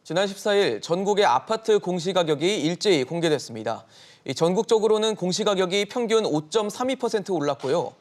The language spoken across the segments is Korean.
지난 14일 전국의 아파트 공시가격이 일제히 공개됐습니다. 전국적으로는 공시가격이 평균 5.32% 올랐고요.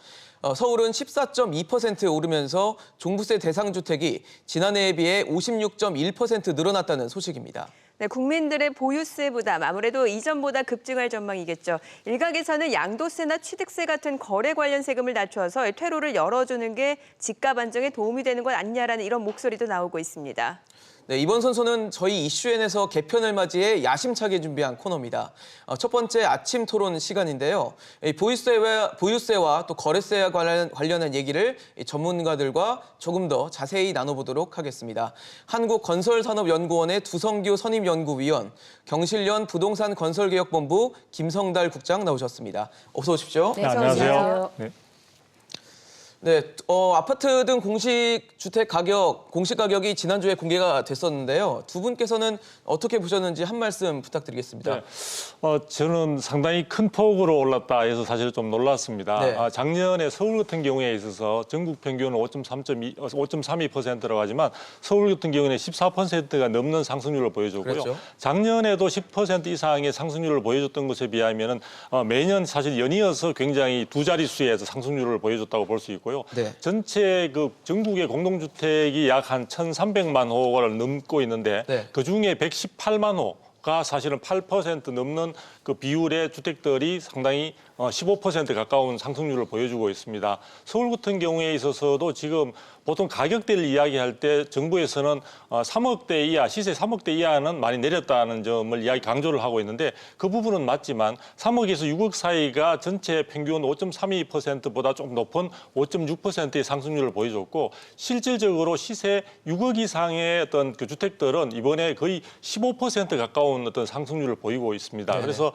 서울은 14.2% 오르면서 종부세 대상 주택이 지난해에 비해 56.1% 늘어났다는 소식입니다. 네, 국민들의 보유세 부담 아무래도 이전보다 급증할 전망이겠죠. 일각에서는 양도세나 취득세 같은 거래 관련 세금을 낮춰서 퇴로를 열어주는 게 집값 안정에 도움이 되는 것 아니냐라는 이런 목소리도 나오고 있습니다. 네, 이번 순서는 저희 이슈엔에서 개편을 맞이해 야심차게 준비한 코너입니다. 첫 번째 아침 토론 시간인데요. 보유세와 또 거래세와 관련한 얘기를 전문가들과 조금 더 자세히 나눠보도록 하겠습니다. 한국건설산업연구원의 두성규 선임연구위원, 경실련 부동산건설개혁본부 김성달 국장 나오셨습니다. 어서 오십시오. 네, 안녕하세요. 네, 아파트 등 공시주택 가격, 공시가격이 지난주에 공개가 됐었는데요. 두 분께서는 어떻게 보셨는지 한 말씀 부탁드리겠습니다. 네. 저는 상당히 큰 폭으로 올랐다 해서 사실 좀 놀랐습니다. 네. 작년에 서울 같은 경우에 있어서 전국 평균은 5.32%라고 하지만 서울 같은 경우에는 14%가 넘는 상승률을 보여줬고요. 그렇죠. 작년에도 10% 이상의 상승률을 보여줬던 것에 비하면은 매년 사실 연이어서 굉장히 두 자릿수의 상승률을 보여줬다고 볼 수 있고. 네. 전체 그 전국의 공동주택이 약 한 1,300만 호를 넘고 있는데 네. 그중에 118만 호가 사실은 8% 넘는 그 비율의 주택들이 상당히 15% 가까운 상승률을 보여주고 있습니다. 서울 같은 경우에 있어서도 지금 보통 가격대를 이야기할 때 정부에서는 3억대 이하, 시세 3억대 이하는 많이 내렸다는 점을 강조를 하고 있는데 그 부분은 맞지만 3억에서 6억 사이가 전체 평균 5.32%보다 조금 높은 5.6%의 상승률을 보여줬고 실질적으로 시세 6억 이상의 어떤 그 주택들은 이번에 거의 15% 가까운 어떤 상승률을 보이고 있습니다. 네. 그래서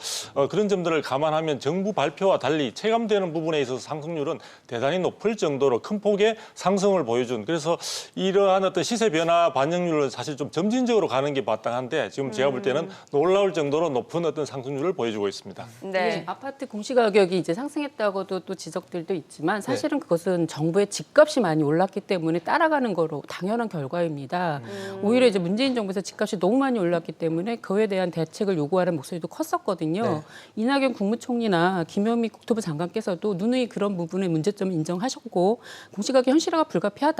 그런 점들을 감안하면 정부 발표와 달리 체감되는 부분에 있어서 상승률은 대단히 높을 정도로 큰 폭의 상승을 보여준 그래서 이러한 어떤 시세 변화 반영률은 사실 좀 점진적으로 가는 게 마땅한데 지금 제가 볼 때는 놀라울 정도로 높은 어떤 상승률을 보여주고 있습니다. 네. 아파트 공시가격이 이제 상승했다고도 또 지적들도 있지만 사실은 그것은 정부의 집값이 많이 올랐기 때문에 따라가는 거로 당연한 결과입니다. 오히려 이제 문재인 정부에서 집값이 너무 많이 올랐기 때문에 그에 대한 대책을 요구하는 목소리도 컸었거든요. 네. 이낙연 국무총리나 김현미 국토부 장관께서도 누누이 그런 부분의 문제점을 인정하셨고 공시가격 현실화가 불가피하다.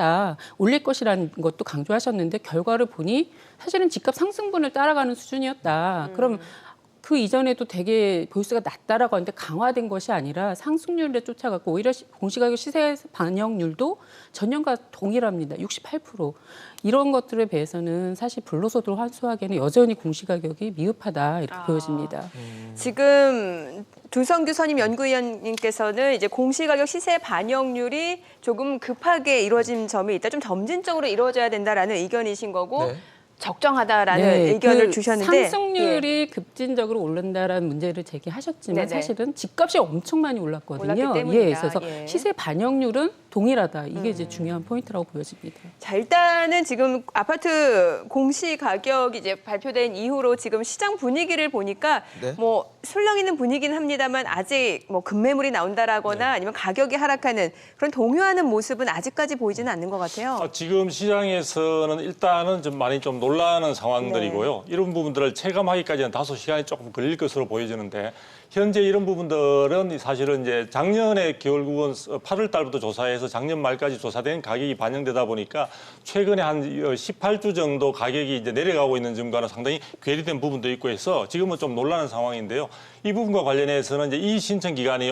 올릴 것이라는 것도 강조하셨는데 결과를 보니 사실은 집값 상승분을 따라가는 수준이었다. 그럼 그 이전에도 되게 보유세가 낮다라고 하는데 강화된 것이 아니라 상승률에 쫓아갔고 오히려 공시가격 시세 반영률도 전년과 동일합니다. 68%. 이런 것들에 비해서는 사실 불로소득을 환수하기에는 여전히 공시가격이 미흡하다 이렇게 보여집니다. 지금 두성규 선임 연구위원님께서는 이제 공시가격 시세 반영률이 조금 급하게 이루어진 점이 있다. 좀 점진적으로 이루어져야 된다라는 의견이신 거고 네. 적정하다라는 의견을 그 주셨는데 상승률이 급진적으로 오른다라는 문제를 제기하셨지만 네네. 사실은 집값이 엄청 많이 올랐거든요. 올랐기 때문이다. 그래서 예. 시세 반영률은 동일하다. 이게 이제 중요한 포인트라고 보여집니다. 자, 일단은 지금 아파트 공시 가격이 이제 발표된 이후로 지금 시장 분위기를 보니까 네. 뭐 술렁이는 분위기는 합니다만 아직 뭐 급매물이 나온다라거나 아니면 가격이 하락하는 그런 동요하는 모습은 아직까지 보이지는 않는 것 같아요. 지금 시장에서는 일단은 좀 많이 좀 놀라는 상황들이고요. 이런 부분들을 체감하기까지는 다소 시간이 조금 걸릴 것으로 보여지는데 현재 이런 부분들은 사실은 이제 작년에 결국은 8월 달부터 조사해서 작년 말까지 조사된 가격이 반영되다 보니까 최근에 한 18주 정도 가격이 이제 내려가고 있는 점과는 상당히 괴리된 부분도 있고 해서 지금은 좀 놀라는 상황인데요. 이 부분과 관련해서는 이제 이 신청 기간이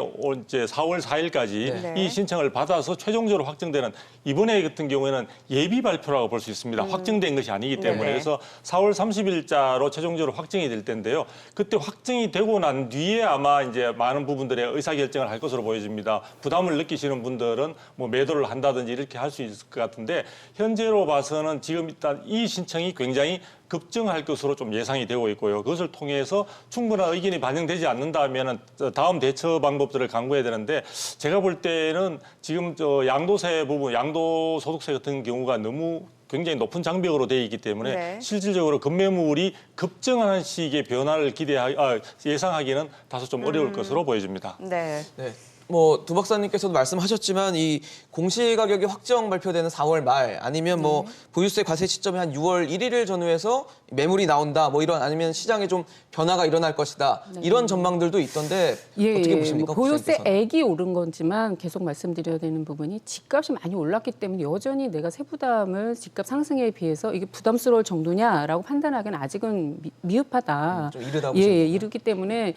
이제 4월 4일까지 네. 이 신청을 받아서 최종적으로 확정되는 이번에 같은 경우에는 예비 발표라고 볼 수 있습니다. 확정된 것이 아니기 때문에 네네. 그래서 4월 30일자로 최종적으로 확정이 될 텐데요. 그때 확정이 되고 난 뒤에 아마 이제 많은 부분들의 의사결정을 할 것으로 보여집니다. 부담을 느끼시는 분들은 뭐 매도를 한다든지 이렇게 할 수 있을 것 같은데 현재로 봐서는 지금 일단 이 신청이 굉장히 급증할 것으로 좀 예상이 되고 있고요. 그것을 통해서 충분한 의견이 반영되지 않는다면 다음 대처 방법들을 강구해야 되는데 제가 볼 때는 지금 양도세 부분, 양도소득세 같은 경우가 너무 굉장히 높은 장벽으로 되어 있기 때문에 네. 실질적으로 급매물이 급증하는 식의 변화를 예상하기는 다소 좀 어려울 것으로 보여집니다. 네. 네. 뭐 두 박사님께서도 말씀하셨지만 이 공시가격이 확정 발표되는 4월 말 아니면 뭐 보유세 과세 시점이 한 6월 1일 전후에서 매물이 나온다 뭐 이런 아니면 시장에 좀 변화가 일어날 것이다 이런 전망들도 있던데 어떻게 보십니까? 뭐 보유세 국장님께서는? 액이 오른 거지만 계속 말씀드려야 되는 부분이 집값이 많이 올랐기 때문에 여전히 내가 세부담을 집값 상승에 비해서 이게 부담스러울 정도냐라고 판단하기는 아직은 미흡하다. 좀 이르다 예, 보십니까? 이르기 때문에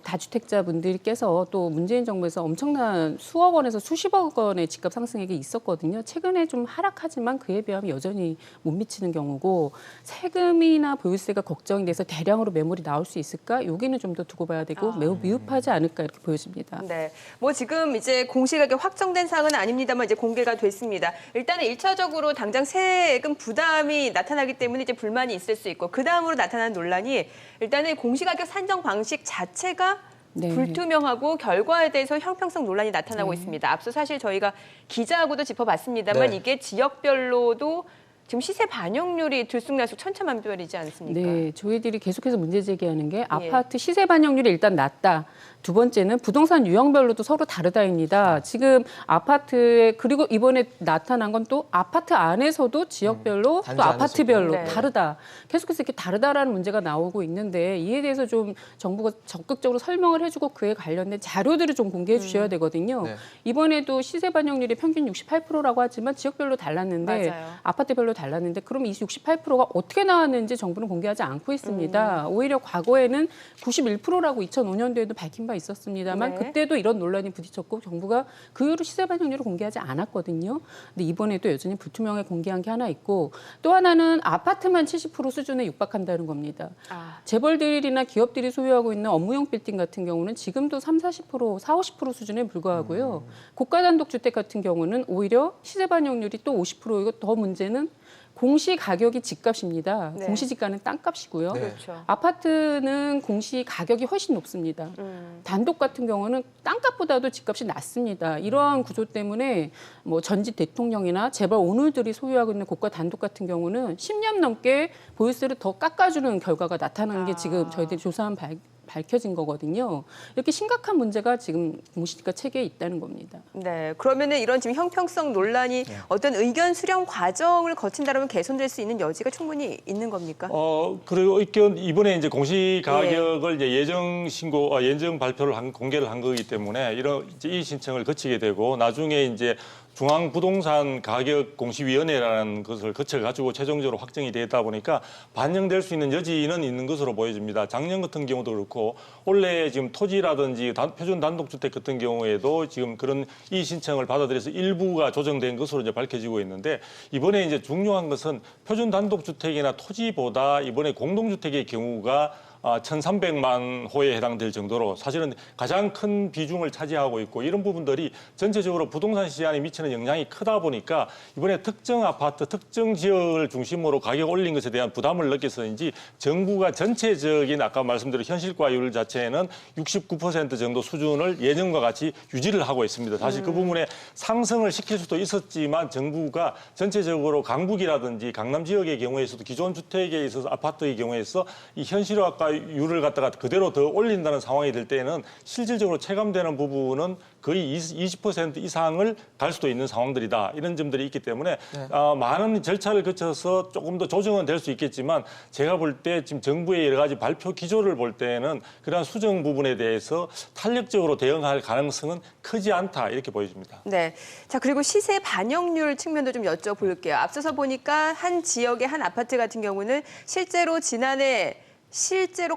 다주택자분들께서 또 문재인 정부에서 엄청난 수억 원에서 수십억 원의 집값 상승액이 있었거든요. 최근에 좀 하락하지만 그에 비하면 여전히 못 미치는 경우고 세금이나 보유세가 걱정이 돼서 대량으로 매물이 나올 수 있을까? 여기는 좀 더 두고 봐야 되고 매우 미흡하지 않을까 이렇게 보여집니다. 네, 뭐 지금 이제 공시가격 확정된 사항은 아닙니다만 이제 공개가 됐습니다. 일단은 1차적으로 당장 세금 부담이 나타나기 때문에 이제 불만이 있을 수 있고 그 다음으로 나타난 논란이 일단은 공시가격 산정 방식 자체가 네. 불투명하고 결과에 대해서 형평성 논란이 나타나고 있습니다. 앞서 사실 저희가 기자하고도 짚어봤습니다만 네. 이게 지역별로도 지금 시세 반영률이 들쑥날쑥 천차만별이지 않습니까? 네, 저희들이 계속해서 문제 제기하는 게 아파트 시세 반영률이 일단 낮다. 두 번째는 부동산 유형별로도 서로 다르다입니다. 지금 아파트에 그리고 이번에 나타난 건 또 아파트 안에서도 지역별로 단지 또 아파트별로 안에서도. 네. 다르다. 계속해서 이렇게 다르다라는 문제가 나오고 있는데 이에 대해서 좀 정부가 적극적으로 설명을 해주고 그에 관련된 자료들을 좀 공개해 주셔야 되거든요. 네. 이번에도 시세 반영률이 평균 68%라고 하지만 지역별로 달랐는데 맞아요. 아파트별로 달랐는데 그럼 이 68%가 어떻게 나왔는지 정부는 공개하지 않고 있습니다. 오히려 과거에는 91%라고 2005년도에도 밝힌 바 있었습니다만 네. 그때도 이런 논란이 부딪혔고 정부가 그 이후로 시세 반영률을 공개하지 않았거든요. 근데 이번에도 여전히 불투명하게 공개한 게 하나 있고 또 하나는 아파트만 70% 수준에 육박한다는 겁니다. 재벌들이나 기업들이 소유하고 있는 업무용 빌딩 같은 경우는 지금도 40, 50% 수준에 불과하고요. 고가 단독 주택 같은 경우는 오히려 시세 반영률이 또 50%이고 더 문제는 공시 가격이 집값입니다. 네. 공시 지가는 땅값이고요. 네. 그렇죠. 아파트는 공시 가격이 훨씬 높습니다. 단독 같은 경우는 땅값보다도 집값이 낮습니다. 이러한 구조 때문에 뭐 전직 대통령이나 재벌 오너들이 소유하고 있는 고가 단독 같은 경우는 10년 넘게 보유세를 더 깎아주는 결과가 나타나는 게 지금 저희들이 조사한 밝혀진 거거든요. 이렇게 심각한 문제가 지금 공시지가 체계에 있다는 겁니다. 네, 그러면은 이런 지금 형평성 논란이 어떤 의견 수렴 과정을 거친다면 개선될 수 있는 여지가 충분히 있는 겁니까? 그리고 이번에 이제 공시 가격을 이제 예정 발표를 공개를 한 거기 때문에 이런 이제 이 신청을 거치게 되고 나중에 이제 중앙부동산 가격공시위원회라는 것을 거쳐가지고 최종적으로 확정이 되다 보니까 반영될 수 있는 여지는 있는 것으로 보여집니다. 작년 같은 경우도 그렇고 올해 지금 토지라든지 표준 단독주택 같은 경우에도 지금 그런 이 신청을 받아들여서 일부가 조정된 것으로 이제 밝혀지고 있는데 이번에 이제 중요한 것은 표준 단독주택이나 토지보다 이번에 공동주택의 경우가 1,300만 호에 해당될 정도로 사실은 가장 큰 비중을 차지하고 있고 이런 부분들이 전체적으로 부동산 시장에 미치는 영향이 크다 보니까 이번에 특정 아파트, 특정 지역을 중심으로 가격 올린 것에 대한 부담을 느껴서인지 정부가 전체적인 아까 말씀드린 현실과율 자체는 69% 정도 수준을 예전과 같이 유지를 하고 있습니다. 사실 그 부분에 상승을 시킬 수도 있었지만 정부가 전체적으로 강북이라든지 강남 지역의 경우에서도 기존 주택에 있어서 아파트의 경우에서 이 현실화율을 갖다가 그대로 더 올린다는 상황이 될 때는 실질적으로 체감되는 부분은 거의 20% 이상을 갈 수도 있는 상황들이다. 이런 점들이 있기 때문에 많은 절차를 거쳐서 조금 더 조정은 될 수 있겠지만 제가 볼 때 지금 정부의 여러 가지 발표 기조를 볼 때는 그러한 수정 부분에 대해서 탄력적으로 대응할 가능성은 크지 않다. 이렇게 보여집니다. 네. 자, 그리고 시세 반영률 측면도 좀 여쭤볼게요. 앞서서 보니까 한 지역의 한 아파트 같은 경우는 실제로 지난해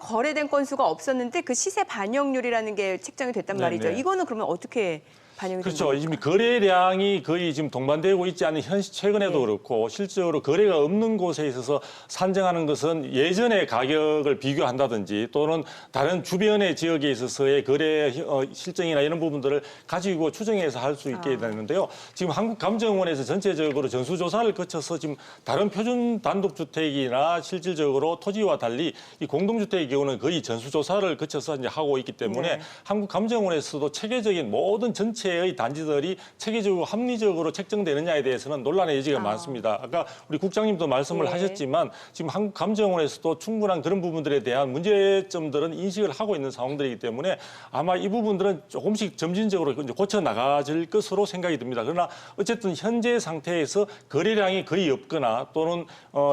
거래된 건수가 없었는데 그 시세 반영률이라는 게 책정이 됐단 네, 말이죠. 네. 이거는 그러면 어떻게 반영이 그렇죠. 됩니까? 지금 거래량이 거의 지금 동반되고 있지 않은 최근에도 그렇고 실제로 거래가 없는 곳에 있어서 산정하는 것은 예전의 가격을 비교한다든지 또는 다른 주변의 지역에 있어서의 거래 실정이나 이런 부분들을 가지고 추정해서 할 수 있게 되는데요. 지금 한국감정원에서 전체적으로 전수조사를 거쳐서 지금 다른 표준 단독주택이나 실질적으로 토지와 달리 이 공동주택의 경우는 거의 전수조사를 거쳐서 이제 하고 있기 때문에 네. 한국감정원에서도 체계적인 모든 전체 거래세의 단지들이 체계적으로 합리적으로 책정되느냐에 대해서는 논란의 여지가 많습니다. 아까 우리 국장님도 말씀을 네. 하셨지만 지금 한국감정원에서도 충분한 그런 부분들에 대한 문제점들은 인식을 하고 있는 상황들이기 때문에 아마 이 부분들은 조금씩 점진적으로 이제 고쳐 나가질 것으로 생각이 듭니다. 그러나 어쨌든 현재 상태에서 거래량이 거의 없거나 또는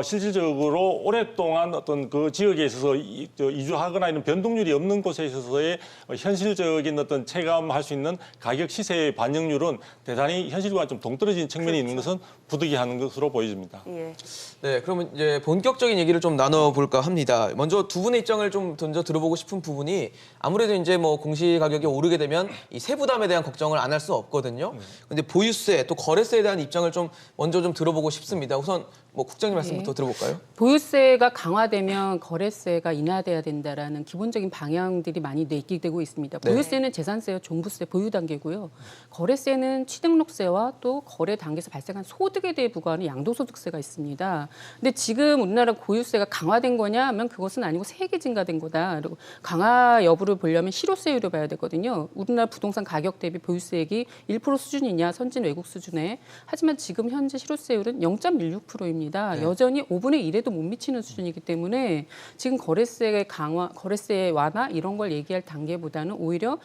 실질적으로 오랫동안 어떤 그 지역에 있어서 이주하거나 이런 변동률이 없는 곳에 있어서의 현실적인 어떤 체감할 수 있는 가격 시세의 반영률은 대단히 현실과 좀 동떨어진 측면이 있는 것은 부득이한 것으로 보여집니다. 예. 네, 그러면 이제 본격적인 얘기를 좀 나눠볼까 합니다. 먼저 두 분의 입장을 좀 먼저 들어보고 싶은 부분이 아무래도 이제 뭐 공시 가격이 오르게 되면 이 세부담에 대한 걱정을 안 할 수 없거든요. 근데 보유세 또 거래세에 대한 입장을 좀 먼저 좀 들어보고 싶습니다. 우선 뭐 국장님 말씀부터 들어볼까요? 보유세가 강화되면 거래세가 인하돼야 된다라는 기본적인 방향들이 많이 내기되고 있습니다. 네. 보유세는 재산세와 종부세, 보유 단계고요. 거래세는 취등록세와 또 거래 단계에서 발생한 소득에 대해 부과하는 양도소득세가 있습니다. 근데 지금 우리나라 보유세가 강화된 거냐 하면 그것은 아니고 세액이 증가된 거다. 그리고 강화 여부를 보려면 실효세율을 봐야 되거든요. 우리나라 부동산 가격 대비 보유세액이 1% 수준이냐 선진 외국 수준에. 하지만 지금 현재 실효세율은 0.16%입니다. 네. 여전히 5분의 1에도 못 미치는 수준이기 때문에 지금 거래세 강화, 거래세 완화 이런 걸 얘기할 단계보다는 오히려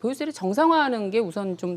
보유세를 정상화하는 게 우선 좀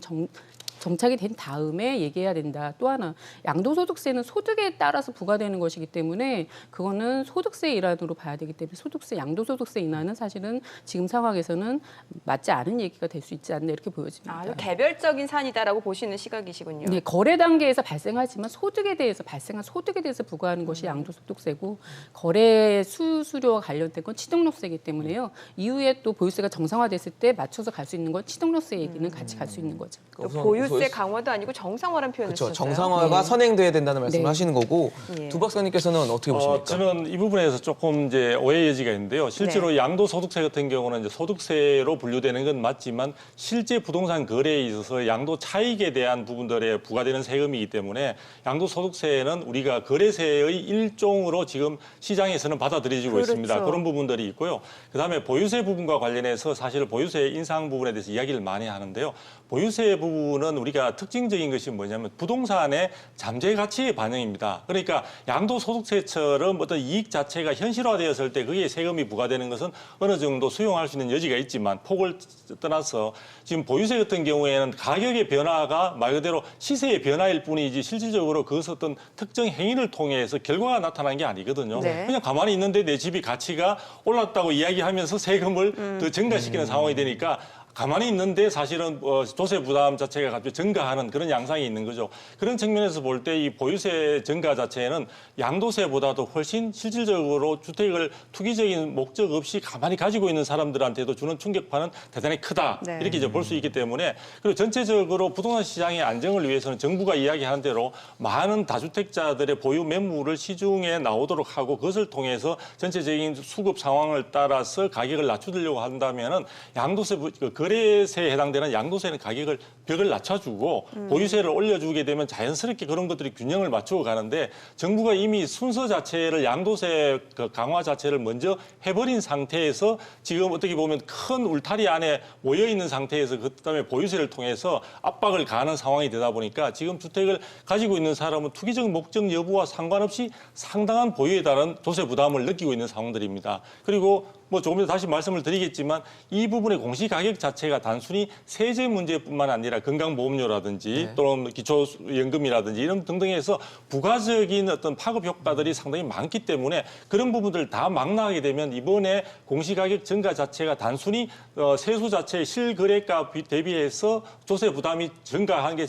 정착이 된 다음에 얘기해야 된다. 또 하나 양도소득세는 소득에 따라서 부과되는 것이기 때문에 그거는 소득세 일환으로 봐야 되기 때문에 소득세, 양도소득세 인하는 사실은 지금 상황에서는 맞지 않은 얘기가 될 수 있지 않나 이렇게 보여집니다. 아, 개별적인 산이다라고 보시는 시각이시군요. 네, 거래 단계에서 발생하지만 소득에 대해서 발생한 소득에 대해서 부과하는 것이 양도소득세고 거래 수수료와 관련된 건 취등록세이기 때문에요. 이후에 또 보유세가 정상화됐을 때 맞춰서 갈 수 있는 건 취등록세 얘기는 같이 갈 수 있는 거죠. 우선 보유세 강화도 아니고 정상화란 표현을 그렇죠. 쓰셨어요. 정상화가 선행돼야 된다는 말씀을 네. 하시는 거고 예. 두 박사님께서는 어떻게 보십니까? 저는 이 부분에서 조금 이제 오해 여지가 있는데요. 실제로 양도소득세 같은 경우는 이제 소득세로 분류되는 건 맞지만 실제 부동산 거래에 있어서 양도 차익에 대한 부분들에 부과되는 세금이기 때문에 양도소득세는 우리가 거래세의 일종으로 지금 시장에서는 받아들여지고 그렇죠. 있습니다. 그런 부분들이 있고요. 그다음에 보유세 부분과 관련해서 사실 보유세 인상 부분에 대해서 이야기를 많이 하는데요. 보유세 부분은 우리가 특징적인 것이 뭐냐면 부동산의 잠재 가치의 반영입니다. 그러니까 양도소득세처럼 어떤 이익 자체가 현실화되었을 때 거기에 세금이 부과되는 것은 어느 정도 수용할 수 있는 여지가 있지만 폭을 떠나서 지금 보유세 같은 경우에는 가격의 변화가 말 그대로 시세의 변화일 뿐이지 실질적으로 그것은 어떤 특정 행위를 통해서 결과가 나타난 게 아니거든요. 네. 그냥 가만히 있는데 내 집이 가치가 올랐다고 이야기하면서 세금을 더 증가시키는 상황이 되니까 가만히 있는데 사실은 조세 부담 자체가 갑자기 증가하는 그런 양상이 있는 거죠. 그런 측면에서 볼 때 이 보유세 증가 자체는 양도세보다도 훨씬 실질적으로 주택을 투기적인 목적 없이 가만히 가지고 있는 사람들한테도 주는 충격파는 대단히 크다. 네. 이렇게 이제 볼 수 있기 때문에 그리고 전체적으로 부동산 시장의 안정을 위해서는 정부가 이야기하는 대로 많은 다주택자들의 보유 매물을 시중에 나오도록 하고 그것을 통해서 전체적인 수급 상황을 따라서 가격을 낮추려고 한다면은 양도세 거래세에 해당되는 양도세는 가격을 벽을 낮춰주고 보유세를 올려주게 되면 자연스럽게 그런 것들이 균형을 맞추어 가는데 정부가 이미 순서 자체를 양도세 강화 자체를 먼저 해버린 상태에서 지금 어떻게 보면 큰 울타리 안에 모여 있는 상태에서 그다음에 보유세를 통해서 압박을 가하는 상황이 되다 보니까 지금 주택을 가지고 있는 사람은 투기적 목적 여부와 상관없이 상당한 보유에 따른 조세 부담을 느끼고 있는 상황들입니다. 그리고 뭐 조금 더 다시 말씀을 드리겠지만 이 부분의 공시가격 자체가 단순히 세제 문제뿐만 아니라 건강보험료라든지 또는 기초연금이라든지 이런 등등해서 부가적인 어떤 파급 효과들이 상당히 많기 때문에 그런 부분들을 다 망라하게 되면 이번에 공시가격 증가 자체가 단순히 세수 자체의 실거래가 대비해서 조세 부담이 증가한 게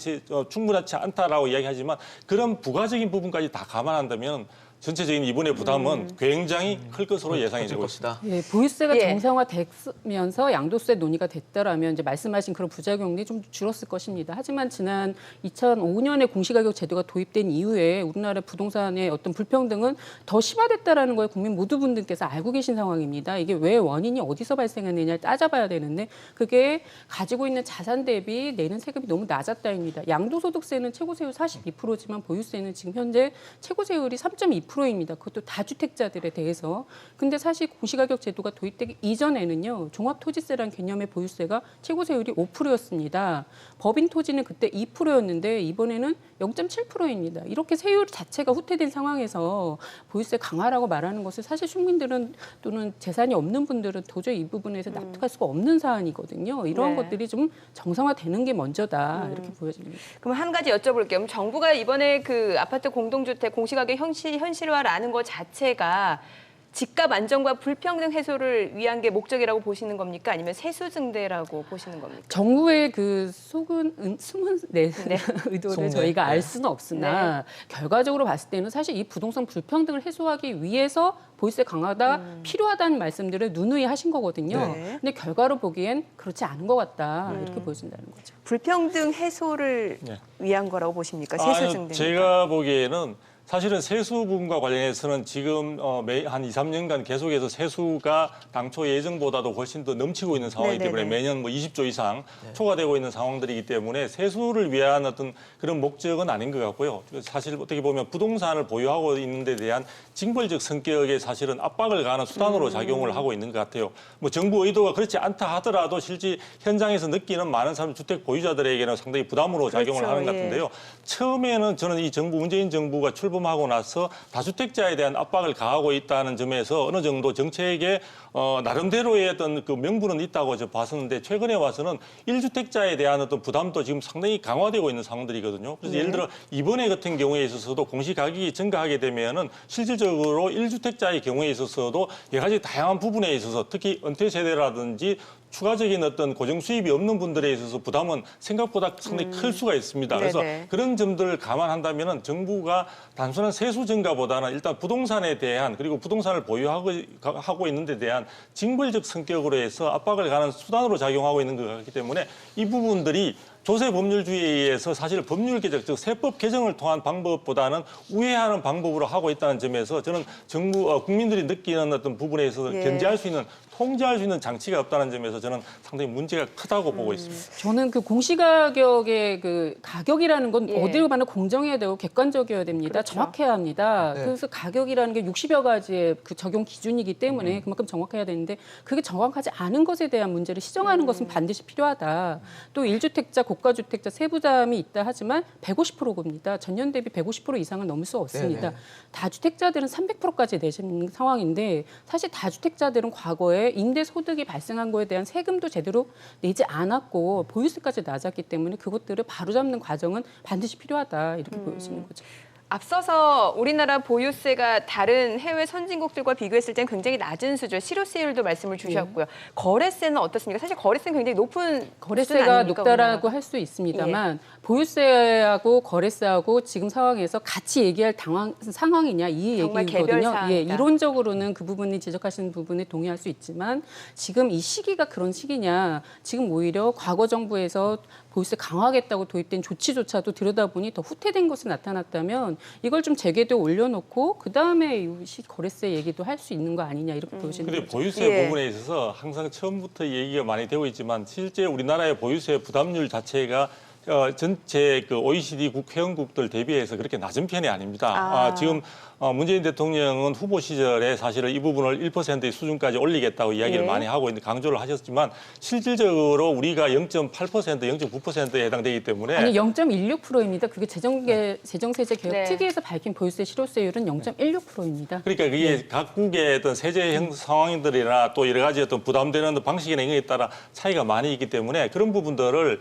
충분하지 않다라고 이야기하지만 그런 부가적인 부분까지 다 감안한다면 전체적인 이번의 부담은 굉장히 클 것으로 예상이 되고 있습니다. 예, 보유세가 예. 정상화되면서 양도세 논의가 됐더라면 이제 말씀하신 그런 부작용이 좀 줄었을 것입니다. 하지만 지난 2005년에 공시가격 제도가 도입된 이후에 우리나라 부동산의 어떤 불평등은 더 심화됐다라는 걸 국민 모두 분들께서 알고 계신 상황입니다. 이게 왜 원인이 어디서 발생했느냐를 따져봐야 되는데 그게 가지고 있는 자산 대비 내는 세금이 너무 낮았다입니다. 양도소득세는 최고세율 42%지만 보유세는 지금 현재 최고세율이 3.2% 2%입니다. 그것도 다주택자들에 대해서. 근데 사실 공시가격 제도가 도입되기 이전에는요. 종합토지세라는 개념의 보유세가 최고 세율이 5%였습니다. 법인 토지는 그때 2%였는데 이번에는 0.7%입니다. 이렇게 세율 자체가 후퇴된 상황에서 보유세 강화라고 말하는 것을 사실 시민들은 또는 재산이 없는 분들은 도저히 이 부분에서 납득할 수가 없는 사안이거든요. 이러한 네. 것들이 좀 정상화되는 게 먼저다 이렇게 보여집니다. 그럼 한 가지 여쭤볼게요. 그럼 정부가 이번에 그 아파트 공동주택 공시가격 현실화라는 것 자체가 집값 안정과 불평등 해소를 위한 게 목적이라고 보시는 겁니까? 아니면 세수 증대라고 보시는 겁니까? 정부의 그 숨은 의도를 속내. 저희가 알 네. 수는 없으나 결과적으로 봤을 때는 사실 이 부동산 불평등을 해소하기 위해서 보유세 강화가 필요하다는 말씀들을 누누이 하신 거거든요. 네. 근데 결과로 보기엔 그렇지 않은 것 같다 이렇게 보여진다는 거죠. 불평등 해소를 네. 위한 거라고 보십니까? 세수 증대. 제가 보기에는 사실은 세수 부분과 관련해서는 지금 매 한 2, 3년간 계속해서 세수가 당초 예정보다도 훨씬 더 넘치고 있는 상황이기 때문에 네네네. 매년 뭐 20조 이상 초과되고 있는 상황들이기 때문에 세수를 위한 어떤 그런 목적은 아닌 것 같고요. 사실 어떻게 보면 부동산을 보유하고 있는 데 대한 징벌적 성격의 사실은 압박을 가하는 수단으로 작용을 하고 있는 것 같아요. 뭐 정부 의도가 그렇지 않다 하더라도 실제 현장에서 느끼는 많은 사람 주택 보유자들에게는 상당히 부담으로 작용을 그렇죠. 하는 것 예. 같은데요. 처음에는 저는 이 정부 문재인 정부가 출범하고 나서 다주택자에 대한 압박을 가하고 있다는 점에서 어느 정도 정책에 나름대로의 어떤 그 명분은 있다고 저 봤었는데 최근에 와서는 1주택자에 대한 어떤 부담도 지금 상당히 강화되고 있는 상황들이거든요. 그래서 예를 들어 이번에 같은 경우에 있어서도 공시가격이 증가하게 되면은 실질적으로 1주택자의 경우에 있어서도 여러 가지 다양한 부분에 있어서 특히 은퇴 세대라든지 추가적인 어떤 고정 수입이 없는 분들에 있어서 부담은 생각보다 상당히 클 수가 있습니다. 그래서 네네. 그런 점들을 감안한다면은 정부가 단순한 세수 증가보다는 일단 부동산에 대한 그리고 부동산을 보유하고 있는 데 대한 징벌적 성격으로 해서 압박을 가는 수단으로 작용하고 있는 것 같기 때문에 이 부분들이 조세 법률주의에 의해서 사실 법률 개정, 즉 세법 개정을 통한 방법보다는 우회하는 방법으로 하고 있다는 점에서 저는 국민들이 느끼는 어떤 부분에 있어서 예. 견제할 수 있는, 통제할 수 있는 장치가 없다는 점에서 저는 상당히 문제가 크다고 보고 있습니다. 저는 그 공시가격의 그 가격이라는 건 예. 어디를 봐나 공정해야 되고 객관적이어야 됩니다. 그렇죠. 정확해야 합니다. 네. 그래서 가격이라는 게 60여 가지의 그 적용 기준이기 때문에 그만큼 정확해야 되는데 그게 정확하지 않은 것에 대한 문제를 시정하는 것은 반드시 필요하다. 또 1주택자, 고가주택자 세부담이 있다 하지만 150%입니다. 전년 대비 150% 이상은 넘을 수 없습니다. 네네. 다주택자들은 300%까지 내시는 상황인데 사실 다주택자들은 과거에 임대소득이 발생한 거에 대한 세금도 제대로 내지 않았고 보유세까지 낮았기 때문에 그것들을 바로잡는 과정은 반드시 필요하다 이렇게 보여지는 거죠. 앞서서 우리나라 보유세가 다른 해외 선진국들과 비교했을 땐 굉장히 낮은 수준, 실효세율도 말씀을 주셨고요. 거래세는 어떻습니까? 사실 거래세는 굉장히 높은 수준 거래세가 아닙니까, 높다라고 우리나라가? 할 수 있습니다만 보유세하고 거래세하고 지금 상황에서 같이 얘기할 상황이냐 이 정말 개별 얘기거든요. 사항이다. 이론적으로는 그 부분이 지적하시는 부분에 동의할 수 있지만 지금 이 시기가 그런 시기냐 지금 오히려 과거 정부에서 보유세 강화하겠다고 도입된 조치조차도 들여다보니 더 후퇴된 것이 나타났다면 이걸 좀 재개도 올려놓고 그다음에 이 거래세 얘기도 할 수 있는 거 아니냐 이렇게 보시는 근데 거죠. 보유세 예. 부분에 있어서 항상 처음부터 얘기가 많이 되고 있지만 실제 우리나라의 보유세 부담률 자체가 전체 그 OECD 회원국들 대비해서 그렇게 낮은 편이 아닙니다. 지금 문재인 대통령은 후보 시절에 사실은 이 부분을 1%의 수준까지 올리겠다고 이야기를 예. 많이 하고 있는데 강조를 하셨지만 실질적으로 우리가 0.8%, 0.9%에 해당되기 때문에 아니 0.16%입니다. 그게 재정세제 개혁 네. 특위에서 밝힌 보유세 실효세율은 0.16%입니다. 그러니까 그게 각국의 어떤 세제 상황들이나 또 여러 가지 어떤 부담되는 방식이나 이런 것에 따라 차이가 많이 있기 때문에 그런 부분들을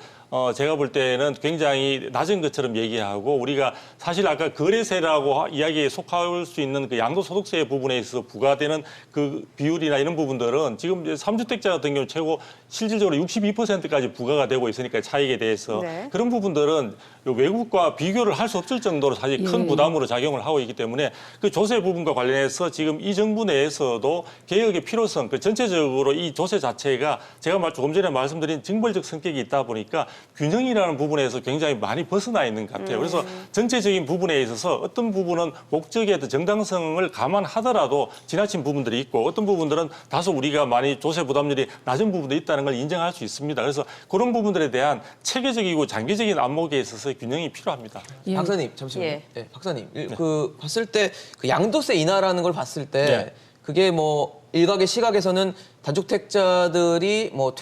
제가 볼 때는 굉장히 낮은 것처럼 얘기하고 우리가 사실 아까 거래세라고 이야기에 속할 수 있는 그 양도소득세 부분에 있어서 부과되는 그 비율이나 이런 부분들은 지금 이제 3주택자 같은 경우 최고 실질적으로 62%까지 부과가 되고 있으니까 차익에 대해서 네. 그런 부분들은 외국과 비교를 할 수 없을 정도로 사실 큰 예. 부담으로 작용을 하고 있기 때문에 그 조세 부분과 관련해서 지금 이 정부 내에서도 개혁의 필요성, 그 전체적으로 이 조세 자체가 제가 조금 전에 말씀드린 징벌적 성격이 있다 보니까 균형이라는 부분에서 굉장히 많이 벗어나 있는 것 같아요. 그래서 전체적인 부분에 있어서 어떤 부분은 목적의 어떤 정당성을 감안하더라도 지나친 부분들이 있고 어떤 부분들은 다소 우리가 많이 조세 부담률이 낮은 부분도 있다는 걸 인정할 수 있습니다. 그래서 그런 부분들에 대한 체계적이고 장기적인 안목에 있어서 균형이 필요합니다. 예. 박사님 잠시만요. 예. 네, 박사님 그 봤을 때 그 양도세 인하라는 걸 봤을 때 네. 그게 뭐 일각의 시각에서는 다주택자들이 뭐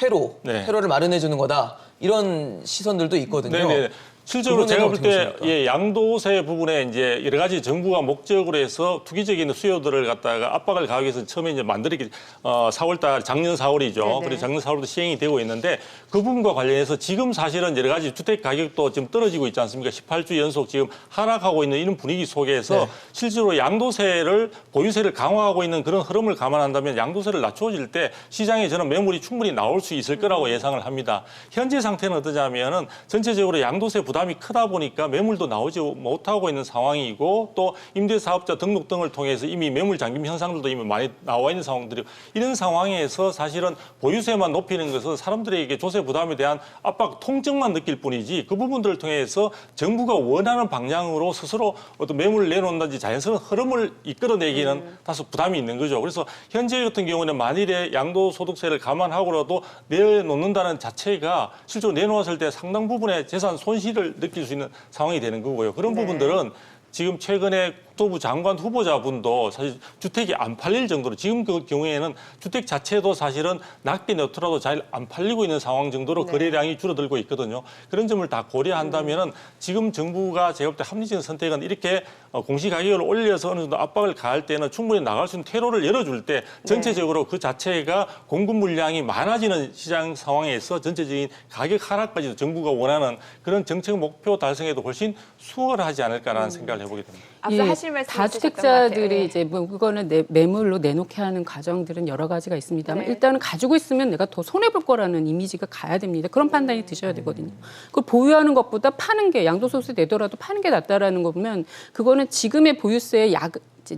네. 퇴로를 마련해 주는 거다 이런 시선들도 있거든요. 네네. 실제로 그 제가 부분에는 볼 때 어떻게 보십니까? 양도세 부분에 이제 여러 가지 정부가 목적으로 해서 투기적인 수요들을 갖다가 압박을 가하기 위해서 처음에 이제 만들기 4월달 작년 4월이죠. 네네. 그래서 작년 4월부터 시행이 되고 있는데 그 부분과 관련해서 지금 사실은 여러 가지 주택 가격도 지금 떨어지고 있지 않습니까? 18주 연속 지금 하락하고 있는 이런 분위기 속에서 네. 실제로 양도세를 보유세를 강화하고 있는 그런 흐름을 감안한다면 양도세를 낮춰질 때 시장에 저는 매물이 충분히 나올 수 있을 거라고 예상을 합니다. 현재 상태는 어떠냐면은 전체적으로 양도세 부담이 크다 보니까 매물도 나오지 못하고 있는 상황이고 또 임대사업자 등록 등을 통해서 이미 매물 잠김 현상들도 이미 많이 나와 있는 상황들이 이런 상황에서 사실은 보유세만 높이는 것은 사람들에게 조세 부담에 대한 압박 통증만 느낄 뿐이지 그 부분들을 통해서 정부가 원하는 방향으로 스스로 어떤 매물을 내놓는다든지 자연스러운 흐름을 이끌어내기는 다소 부담이 있는 거죠. 그래서 현재 같은 경우는 만일에 양도소득세를 감안하고라도 내놓는다는 자체가 실제로 내놓았을 때 상당 부분의 재산 손실을 느낄 수 있는 상황이 되는 거고요. 그런 네. 부분들은 지금 최근에 국토부 장관 후보자분도 사실 주택이 안 팔릴 정도로 지금 그 경우에는 주택 자체도 사실은 낮게 넣더라도 잘 안 팔리고 있는 상황 정도로 네. 거래량이 줄어들고 있거든요. 그런 점을 다 고려한다면은 지금 정부가 제가 볼 때 합리적인 선택은 이렇게 공시가격을 올려서 어느 정도 압박을 가할 때는 충분히 나갈 수 있는 퇴로를 열어줄 때 전체적으로 그 자체가 공급 물량이 많아지는 시장 상황에서 전체적인 가격 하락까지도 정부가 원하는 그런 정책 목표 달성에도 훨씬 수월하지 않을까라는 생각을 해보게 됩니다. 앞서 하실 말씀 다주택자들이 이제 뭐 그거는 매물로 내놓게 하는 과정들은 여러 가지가 있습니다만 네. 일단은 가지고 있으면 내가 더 손해 볼 거라는 이미지가 가야 됩니다. 그런 판단이 드셔야 되거든요. 그걸 보유하는 것보다 파는 게 양도소득세 내더라도 파는 게 낫다라는 거 보면 그거는 지금의 보유세의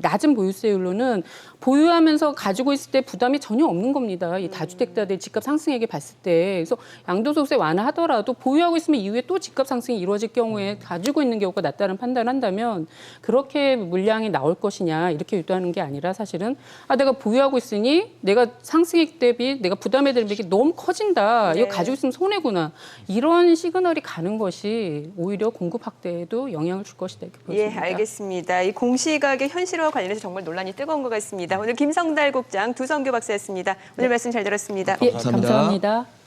낮은 보유세율로는 보유하면서 가지고 있을 때 부담이 전혀 없는 겁니다. 이 다주택자들 집값 상승액에 봤을 때. 그래서 양도소득세 완화하더라도 보유하고 있으면 이후에 또 집값 상승이 이루어질 경우에 가지고 있는 경우가 낫다는 판단을 한다면 그렇게 물량이 나올 것이냐 이렇게 유도하는 게 아니라 사실은 내가 보유하고 있으니 내가 상승액 대비 내가 부담해야 될 액이 너무 커진다. 네. 이거 가지고 있으면 손해구나. 이런 시그널이 가는 것이 오히려 공급 확대에도 영향을 줄 것이다 이렇게 예, 보입니다. 알겠습니다. 이 공시가격 현실화와 관련해서 정말 논란이 뜨거운 것 같습니다. 오늘 김성달 국장, 두성규 박사였습니다. 오늘 말씀 잘 들었습니다. 예, 감사합니다. 감사합니다.